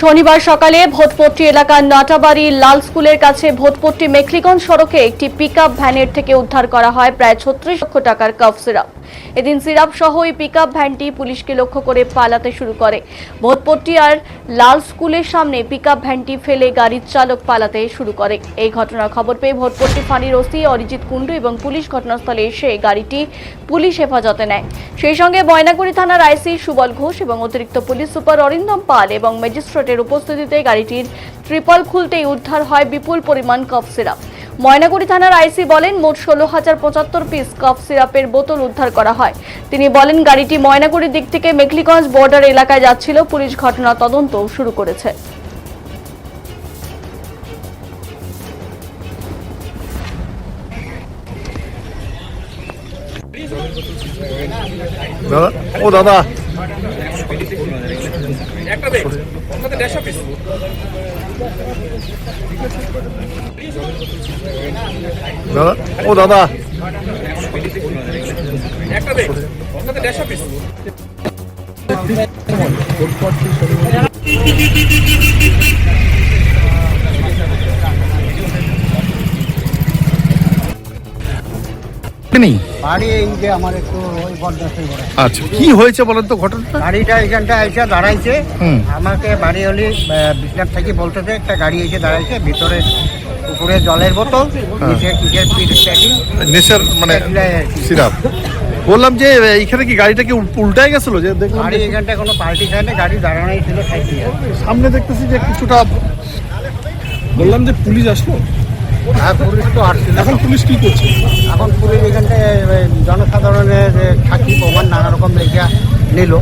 শনিবার সকালে ভোটপট্টি এলাকার নাটাবাড়ি লাল স্কুলের কাছে ভোটপট্টি মেখলিগঞ্জ সড়কে একটি পিকআপ ভ্যানের থেকে উদ্ধার করা হয় প্রায় 36 লক্ষ টাকার কাফ সিরাপ। এদিন সিরাপ সহ ওই পিকআপ ভ্যানটি পুলিশকে লক্ষ্য করে পালাতে শুরু করে। ভোটপট্টি আর লাল স্কুলের সামনে পিকআপ ভ্যানটি ফেলে গাড়ির চালক পালাতে শুরু করে। এই ঘটনার খবর পেয়ে ভোটপট্টি ফাঁড়ির ওসি অরিজিৎ কুণ্ডু এবং পুলিশ ঘটনাস্থলে এসে গাড়িটি পুলিশ হেফাজতে নেয়। সেই সঙ্গে ময়নাগুড়ি থানার আইসি সুবল ঘোষ এবং অতিরিক্ত পুলিশ সুপার অরিন্দম পাল এবং ম্যাজিস্ট্রেটের উপস্থিতিতে গাড়িটির ট্রিপল খুলতেই উদ্ধার হয় বিপুল পরিমাণ কাফ সিরাপ। ময়নাগুড়ি থানার আইসি বলেন মোট 16,075 পিস কাফ সিরাপের বোতল উদ্ধার করা হয়। তিনি বলেন গাড়িটি ময়নাগুড়ির দিক থেকে মেখলিগঞ্জ বর্ডার এলাকায় যাচ্ছিল। পুলিশ ঘটনা তদন্ত শুরু করেছে। ও দাদা ও দাদা নেই বাড়ি এই যে আমার একটু ওই বরদাস্তের ঘরে। আচ্ছা, কি হয়েছে বলেন তো ঘটনাটা? গাড়িটা এখানটা এসে দাঁড়াইছে, আমাকে বাড়ি হলি বিছনার থেকে বলতেছে একটা গাড়ি এসে দাঁড়াইছে, ভিতরে উপরে জলের বোতল, নিচে কিসের প্যাকিং, নেশার মানে সিরাপ। বললাম যে এইখানে কি গাড়িটা কি উল্টায় গেছিল? যে দেখলাম গাড়ি এখানটা কোনো পার্টি খায় না, গাড়ি দাঁড়ানোই ছিল সাইড দিয়ে। সামনে দেখতেছি যে কিছুটা। বললাম যে পুলিশ আসলো, আর পুলিশ তো আসছিল। এখন পুলিশ কি করছে? এখন পুলিশ এখানটায় জনসাধারণের সাক্ষী প্রমাণ নানা রকম লেখা নিল,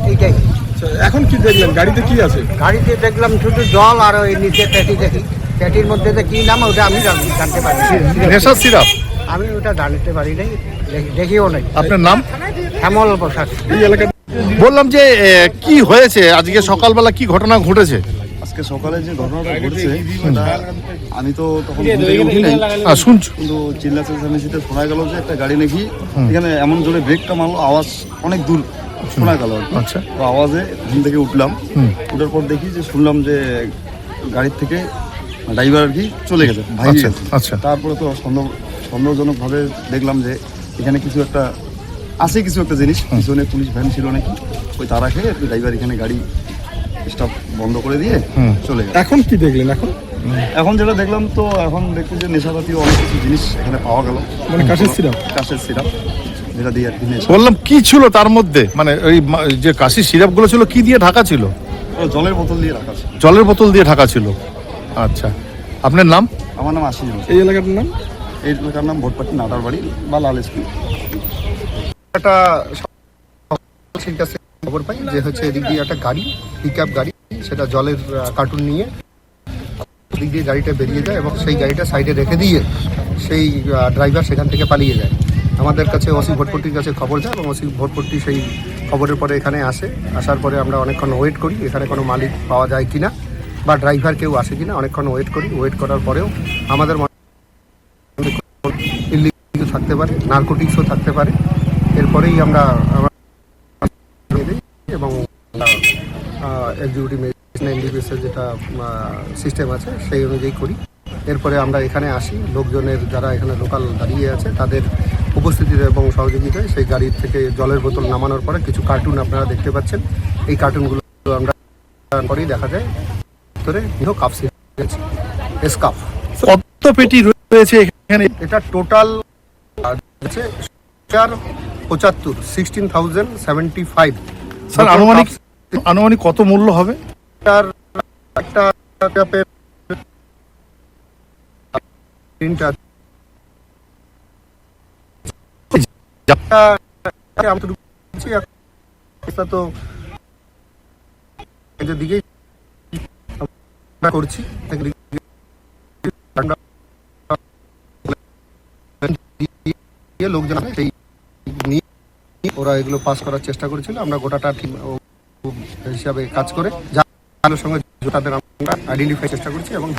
এইটাই। এখন কি দেখলেন গাড়িতে কি আছে? গাড়িতে দেখলাম শুধু জল আর ওই নিচে প্যাটি দেখি, প্যাটির মধ্যে যে কী নাম ওটা আমি জানতে পারি। নেশার সিরাপ আমি ওটা জানতে পারি নাই, দেখিও নাই। আপনার নাম? শ্যামল প্রসাদ। এই এলাকায় বললাম যে কি হয়েছে আজকে সকালবেলা, কি ঘটনা ঘটেছে? আজকে সকালে যে ঘটনাটা ঘটছে সেটা আমি তো তখন ঘুম থেকে উঠি নাই, শুনছো কিন্তু চিল্লা চেঁচামেচিতে শোনা গেল যে একটা গাড়ি নাকি এখানে এমন জোরে ব্রেকটা মারলো, আওয়াজ অনেক দূর শোনা গেল আর কি। আচ্ছা। তো আওয়াজে ঘুম থেকে উঠলাম, উঠার পর দেখি যে শুনলাম যে গাড়ির থেকে ড্রাইভার আর কি চলে গেছে, ভাই আচ্ছা, গেছে। আচ্ছা। তারপরে তো সন্দেহজনকভাবে দেখলাম যে এখানে কিছু একটা আছে, কিছু একটা জিনিস। পিছনে পুলিশ ভ্যান ছিল নাকি, ওই তারা খেয়ে ড্রাইভার এখানে গাড়ি স্টপ বন্ধ করে দিয়ে চলে গেল। এখন কি দেখলেন? এখন যেটা দেখলাম, তো এখন দেখতে যে নেশাজাতীয় অনেক কিছু জিনিস এখানে পাওয়া গেল, মানে কাশের সিরাপ? কাশের সিরাপ, যেটা দিয়ে আর কি নেশা। বললাম কি ছিল তার মধ্যে, মানে ওই যে কাশির সিরাপ গুলো ছিল কি দিয়ে ঢাকা ছিল? জলের বোতল দিয়ে রাখা আছে। জলের বোতল দিয়ে ঢাকা ছিল। আচ্ছা, আপনার নাম? আমার নাম আশিস। এই এলাকার নাম? এই এলাকার নাম ভোটপাটি নাটার বাড়ি বা লাল স্কুল। একটা কাছে খবর পাই যে হচ্ছে এদিক দিয়ে একটা গাড়ি, পিকআপ গাড়ি, সেটা জলের কার্টুন নিয়ে দিক দিয়ে গাড়িটা বেরিয়ে যায় এবং সেই গাড়িটা সাইডে রেখে দিয়ে সেই ড্রাইভার সেখান থেকে পালিয়ে যায়। আমাদের কাছে ওসি ভোটপট্টির কাছে খবর যায় এবং ওসি ভোটপট্টি সেই খবরের পরে এখানে আসে। আসার পরে আমরা অনেকক্ষণ ওয়েট করি এখানে কোনো মালিক পাওয়া যায় কিনা বা ড্রাইভার কেউ আসে কিনা। অনেকক্ষণ ওয়েট করি, ওয়েট করার পরেও আমাদের ইলিগাল থাকতে পারে, নার্কোটিক্সও থাকতে পারে। এরপরেই আমরা এবং এক্সিকিউটিভ ম্যাজিস্ট্রেট এনডিপিএসের যেটা সিস্টেম আছে সেই অনুযায়ী করি। এরপরে আমরা এখানে আসি, লোকজনের যারা এখানে লোকাল দাঁড়িয়ে আছে তাদের উপস্থিতিতে এবং সহযোগিতায় সেই গাড়ির থেকে জলের বোতল নামানোর পরে কিছু কার্টুন আপনারা দেখতে পাচ্ছেন। এই কার্টুনগুলো আমরা পরেই দেখা যায় ভিতরে কাপ স্কাফ। কত পেটি রয়েছে এখানে? এটা টোটাল আছে 16,075। স্যার আনুমানিক কত মূল্য হবে? একটা তো এদের দিকেই করছি, লোকজন সেই নিয়ে ওরা এগুলো পাস করার চেষ্টা করেছিল। আমরা গোটাটা টিম হিসাবে কাজ করে যার সঙ্গে তাদের আমরা আইডেন্টিফাই চেষ্টা করছি এবং